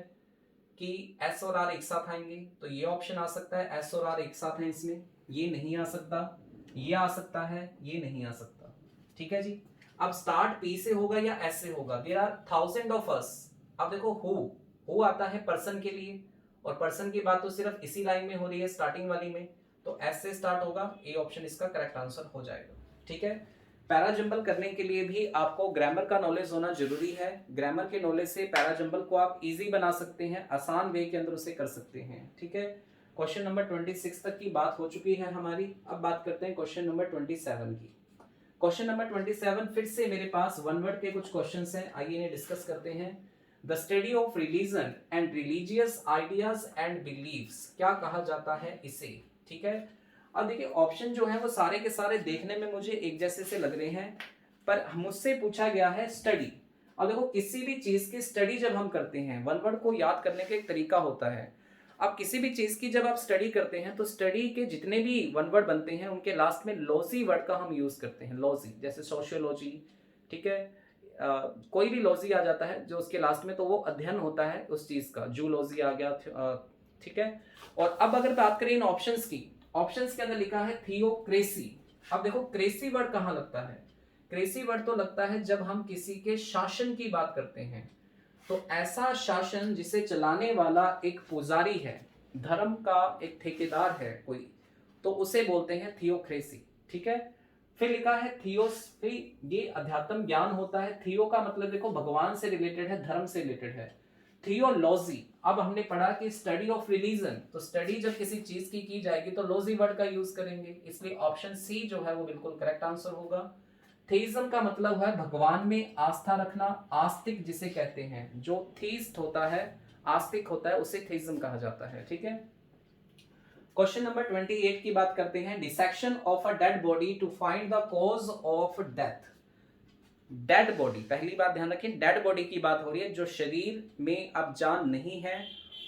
S1: कि एस और आर एक साथ आएंगे, तो ये ऑप्शन आ सकता है, एस और आर एक साथ हैं इसमें। ये नहीं आ सकता, ये आ सकता है, ये नहीं आ सकता। ठीक है जी, अब स्टार्ट पी से होगा या एस से होगा। There are thousand of us. अब देखो हु आता है पर्सन के लिए, और पर्सन की बात तो सिर्फ इसी लाइन में हो रही है, स्टार्टिंग वाली में, तो एस से स्टार्ट होगा। ए ऑप्शन इसका करेक्ट आंसर हो जाएगा। ठीक है, पैराजंबल करने के लिए भी आपको ग्रामर का नॉलेज होना जरूरी है। ग्रामर के नॉलेज से पैराजंबल को आप इजी बना सकते हैं, आसान वे के अंदर उसे कर सकते हैं। ठीक है, क्वेश्चन नंबर 26 तक की बात हो चुकी है हमारी। अब बात करते हैं क्वेश्चन नंबर 27 की। क्वेश्चन नंबर 27 फिर से मेरे पास वन वर्ड के कुछ क्वेश्चंस हैं, आइए इन्हें डिस्कस करते हैं। The study of religion and religious ideas and beliefs, क्या कहा जाता है इसे। ठीक है, अब देखिए ऑप्शन जो है वो सारे के सारे देखने में मुझे एक जैसे से लग रहे हैं, पर मुझसे पूछा गया है स्टडी। अब देखो किसी भी चीज की स्टडी जब हम करते हैं, वन वर्ड को याद करने का एक तरीका होता है। अब किसी भी चीज की जब आप स्टडी करते हैं तो स्टडी के जितने भी वन वर्ड बनते हैं उनके लास्ट में लॉजी वर्ड का हम यूज करते हैं। लॉजी जैसे सोशियोलॉजी, ठीक है, कोई भी लॉजी आ जाता है जो उसके लास्ट में, तो वो अध्ययन होता है उस चीज का। जूलॉजी आ गया, ठीक है। और अब अगर बात करें इन ऑप्शंस की, ऑप्शंस के अंदर लिखा है थियोक्रेसी। अब देखो क्रेसी वर्ड कहां लगता है, क्रेसी वर्ड तो लगता है जब हम किसी के शासन की बात करते हैं। तो ऐसा शासन जिसे चलाने वाला एक पुजारी है, धर्म का एक ठेकेदार है कोई, तो उसे बोलते हैं थियोक्रेसी। ठीक है, फिर लिखा है थियोसफी, ये अध्यात्म ज्ञान होता है। थियो का मतलब देखो भगवान से रिलेटेड है, धर्म से रिलेटेड है। थियोलॉजी, अब हमने पढ़ा कि स्टडी ऑफ रिलीजन, तो स्टडी जब किसी चीज की जाएगी तो लॉजी वर्ड का यूज करेंगे, इसलिए ऑप्शन सी जो है वो बिल्कुल करेक्ट आंसर होगा। थीज्म का मतलब है भगवान में आस्था रखना, आस्तिक जिसे कहते हैं। जो थीस्ट होता है, आस्तिक होता है, उसे थीज्म कहा जाता है। ठीक है, क्वेश्चन नंबर 28 की बात करते हैं। Dissection of a dead body to find the cause of death. Dead body, पहली बात ध्यान रखें, डेड बॉडी की बात हो रही है, जो शरीर में अब जान नहीं है,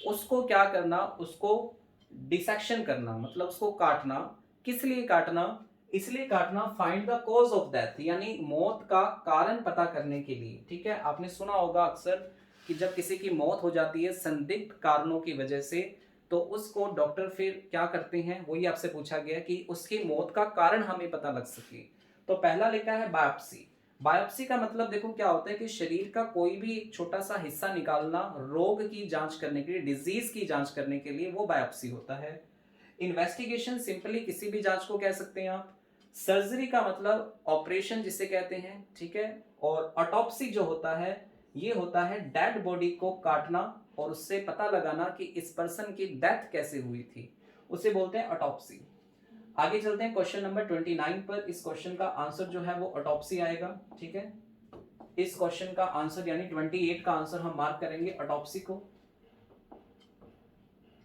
S1: उसको क्या करना, उसको डिसेक्शन करना, मतलब उसको काटना। किस लिए काटना, इसलिए काटना find the cause of death, यानी मौत का कारण पता करने के लिए। ठीक है, आपने सुना होगा अक्सर कि जब किसी की मौत हो जाती है संदिग्ध कारणों की वजह से, तो उसको डॉक्टर फिर क्या करते हैं, वही आपसे पूछा गया कि उसकी मौत का कारण हमें पता लग सके। तो पहला लिखा है बायोप्सी। बायोप्सी का मतलब देखो क्या होता है कि शरीर का कोई भी छोटा सा हिस्सा निकालना, रोग की जांच करने के लिए, डिजीज की जांच करने के लिए, वो बायोप्सी होता है। इन्वेस्टिगेशन, सिंपली किसी भी जांच को कह सकते हैं आप। सर्जरी का मतलब ऑपरेशन जिसे कहते हैं। ठीक है, और ऑटोप्सी जो होता है, ये होता है डेड बॉडी को काटना और उससे पता लगाना कि इस पर्सन की डेथ कैसे हुई थी, उसे बोलते हैं ऑटोप्सी। आगे चलते हैं क्वेश्चन नंबर 29 पर। इस क्वेश्चन का आंसर जो है वो ऑटोप्सी आएगा। ठीक है, इस क्वेश्चन का आंसर यानी 28 का आंसर हम मार्क करेंगे ऑटोप्सी को।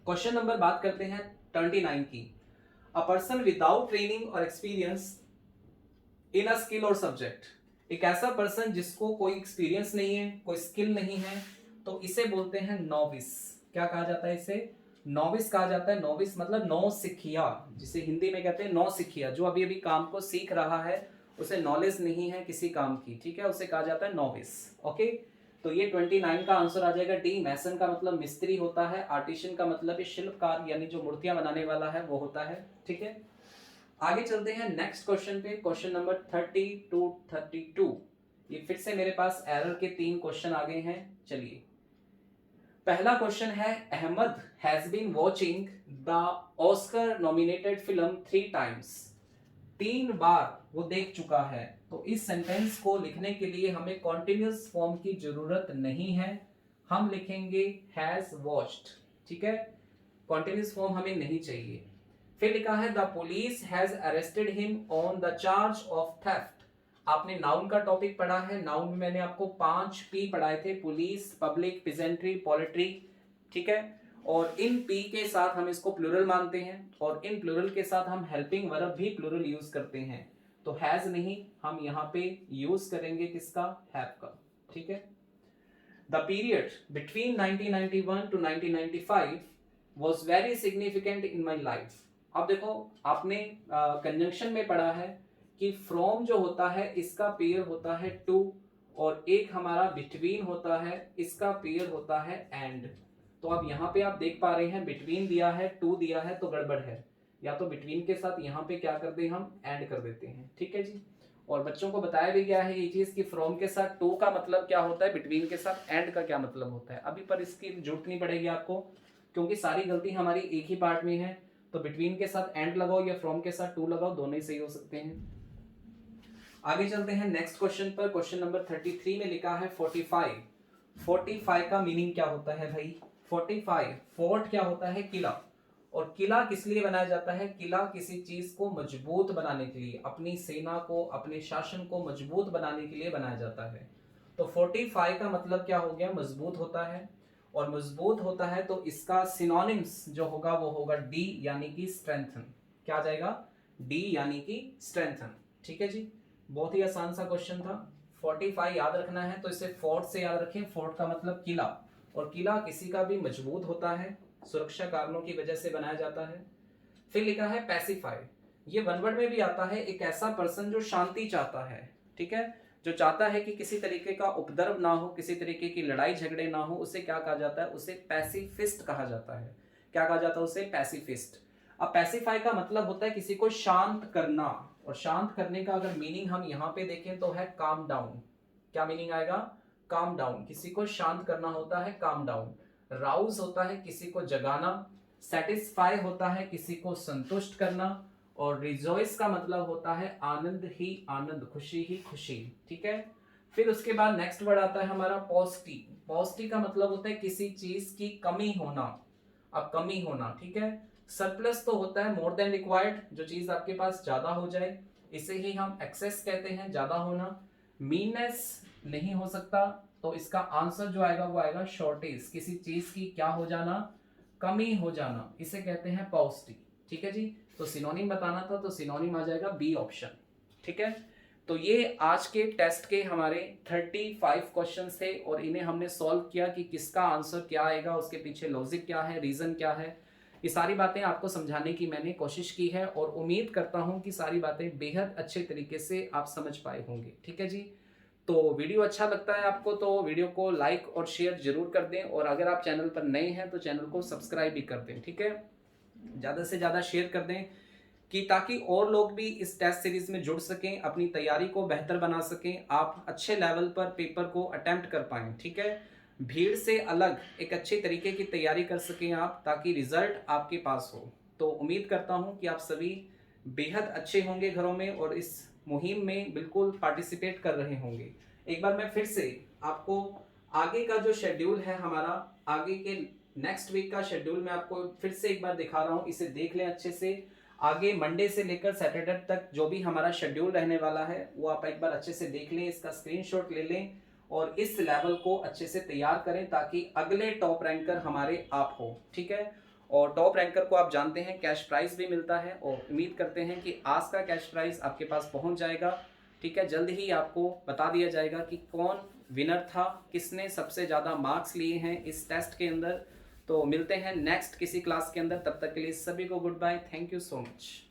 S1: क्वेश्चन नंबर बात करते हैं 29 की, अ पर्सन विदाउट ट्रेनिंग और एक्सपीरियंस इन अ स्किल और सब्जेक्ट, एक ऐसा पर्सन जिसको कोई एक्सपीरियंस नहीं है, कोई स्किल नहीं है, तो इसे बोलते हैं नोविस। क्या कहा जाता है इसे? नोविस कहा जाता है। नोविस मतलब नौ सिखिया, जिसे हिंदी में कहते हैं नौ सिखिया, जो अभी अभी काम को सीख रहा है, उसे नॉलेज नहीं है किसी काम की, ठीक है, उसे कहा जाता है नोविस। ओके, तो ये 29 का आंसर आ जाएगा डी। मैसन का मतलब मिस्त्री होता है, आर्टिशियन का मतलब शिल्पकार यानी जो मूर्तियां बनाने वाला है वो होता है, ठीक है। आगे चलते हैं नेक्स्ट क्वेश्चन पे, क्वेश्चन नंबर 30 टू 32। ये फिर से मेरे पास एरर के 3 क्वेश्चन आ गए हैं। चलिए, पहला क्वेश्चन है, Ahmad has been watching the Oscar nominated film 3 times. 3 बार वो देख चुका है। तो इस सेंटेंस को लिखने के लिए हमें कॉन्टिन्यूअस फॉर्म की जरूरत नहीं है, हम लिखेंगे हैज वॉच्ड, ठीक है, कॉन्टिन्यूअस फॉर्म हमें नहीं चाहिए। फिर लिखा है the police has arrested him on the charge of theft. आपने नाउन का टॉपिक पढ़ा है, नाउन में मैंने आपको 5 पी पढ़ाए थे, पुलिस, पब्लिक, पिजेंट्री, पोलिट्री, ठीक है। और इन पी के साथ हम इसको प्लूरल मानते हैं, और इन प्लूरल के साथ हम हेल्पिंग वर्ब भी प्लूरल यूज करते हैं। तो हैज नहीं, हम यहाँ पे यूज करेंगे किसका? हैव का, ठीक है। The period between 1991 to 1995 was very significant in my life. अब देखो, आपने कंजंक्शन में पढ़ा है कि फ्रॉम जो होता है इसका पेयर होता है टू, और एक हमारा बिटवीन होता है, इसका पेयर होता है एंड। तो अब यहाँ पे आप देख पा रहे हैं बिटवीन दिया है, टू दिया है, तो गड़बड़ है। या तो बिटवीन के साथ यहाँ पे क्या कर दे, हम एंड कर देते हैं, ठीक है जी। और बच्चों को बताया भी गया है ये चीज कि फ्रॉम के साथ टू का मतलब क्या होता है, बिटवीन के साथ एंड का क्या मतलब होता है। अभी पर इसकी जरूरत नहीं पड़ेगी आपको, क्योंकि सारी गलती हमारी एक ही पार्ट में है। तो बिटवीन के साथ एंड लगाओ या फ्रॉम के साथ टू लगाओ, दोनों ही सही हो सकते हैं। आगे चलते हैं नेक्स्ट क्वेश्चन पर। क्वेश्चन नंबर 33 में लिखा है 45। 45 का मीनिंग क्या होता है भाई? 45 फोर्ट क्या होता है? किला। और किला किस लिए बनाया जाता है? किला किसी चीज को मजबूत बनाने के लिए, अपनी सेना को, अपने शासन को मजबूत बनाने के लिए बनाया जाता है। तो 45 का मतलब क्या हो गया? मजबूत होता है। और मजबूत होता है तो इसका सिनोनिम्स जो होगा वो होगा डी यानी कि स्ट्रेंथन। क्या आ जाएगा? डी यानी कि स्ट्रेंथन, ठीक है जी। बहुत ही आसान सा क्वेश्चन था। 45 याद रखना है तो इसे फोर्ट से याद रखें। फोर्ट का मतलब किला, और किला किसी का भी मजबूत होता है, सुरक्षा कारणों की वजह से बनाया जाता है। फिर लिखा है पैसिफाई। ये वन वर्ड में भी आता है, एक ऐसा पर्सन जो शांति चाहता है, ठीक है, जो चाहता है कि किसी तरीके का उपद्रव ना हो, किसी तरीके की लड़ाई झगड़े ना हो, उसे क्या कहा जाता है? उसे पैसिफिस्ट कहा जाता है। क्या कहा जाता है उसे? पैसिफिस्ट। अब पैसिफाई का मतलब होता है किसी को शांत करना, और शांत करने का अगर मीनिंग हम यहाँ पे देखें तो है काम डाउन। क्या मीनिंग आएगा? Calm down. किसी को शांत करना होता है काम डाउन। राउज होता है किसी को जगाना, सेटिस्फाई होता है किसी को संतुष्ट करना, और रिजॉइस का मतलब होता है आनंद ही आनंद, खुशी ही खुशी, ठीक है। फिर उसके बाद नेक्स्ट वर्ड आता है हमारा पॉजिटी। पॉजिटी का मतलब होता है किसी चीज की कमी होना। अब कमी होना, ठीक है। सरप्लस तो होता है मोर देन रिक्वायर्ड, जो चीज आपके पास ज्यादा हो जाए, इसे ही हम एक्सेस कहते हैं, ज्यादा होना। मीननेस नहीं हो सकता, तो इसका आंसर जो आएगा वो आएगा शॉर्टेज, किसी चीज की क्या हो जाना? कमी हो जाना, इसे कहते हैं पॉजिटी, ठीक है जी। तो सिनोनिम बताना था, तो सिनोनिम आ जाएगा बी ऑप्शन, ठीक है। तो ये आज के टेस्ट के हमारे 35 क्वेश्चंस थे, और इन्हें हमने सॉल्व किया कि किसका आंसर क्या आएगा, उसके पीछे लॉजिक क्या है, रीजन क्या है। ये सारी बातें आपको समझाने की मैंने कोशिश की है, और उम्मीद करता हूं कि सारी बातें बेहद अच्छे तरीके से आप समझ पाए होंगे, ठीक है जी। तो वीडियो अच्छा लगता है आपको तो वीडियो को लाइक और शेयर जरूर कर दें, और अगर आप चैनल पर नए हैं तो चैनल को सब्सक्राइब भी कर दें, ठीक है। ज़्यादा से ज़्यादा शेयर कर दें कि ताकि और लोग भी इस टेस्ट सीरीज में जुड़ सकें, अपनी तैयारी को बेहतर बना सकें, आप अच्छे लेवल पर पेपर को अटेम्प्ट कर पाएं, ठीक है। भीड़ से अलग एक अच्छे तरीके की तैयारी कर सकें आप, ताकि रिजल्ट आपके पास हो। तो उम्मीद करता हूं कि आप सभी बेहद अच्छे होंगे घरों में, और इस मुहिम में बिल्कुल पार्टिसिपेट कर रहे होंगे। एक बार मैं फिर से आपको आगे का जो शेड्यूल है हमारा, आगे के नेक्स्ट वीक का शेड्यूल मैं आपको फिर से एक बार दिखा रहा हूँ, इसे देख लें अच्छे से। आगे मंडे से लेकर सैटरडे तक जो भी हमारा शेड्यूल रहने वाला है वो आप एक बार अच्छे से देख लें, इसका स्क्रीनशॉट ले लें, और इस लेवल को अच्छे से तैयार करें ताकि अगले टॉप रैंकर हमारे आप हो, ठीक है। और टॉप रैंकर को आप जानते हैं कैश प्राइस भी मिलता है, और उम्मीद करते हैं कि आज का कैश प्राइस आपके पास पहुंच जाएगा। ठीक है, जल्द ही आपको बता दिया जाएगा कि कौन विनर था, किसने सबसे ज़्यादा मार्क्स लिए हैं इस टेस्ट के अंदर। तो मिलते हैं नेक्स्ट किसी क्लास के अंदर, तब तक के लिए सभी को goodbye, thank you so much.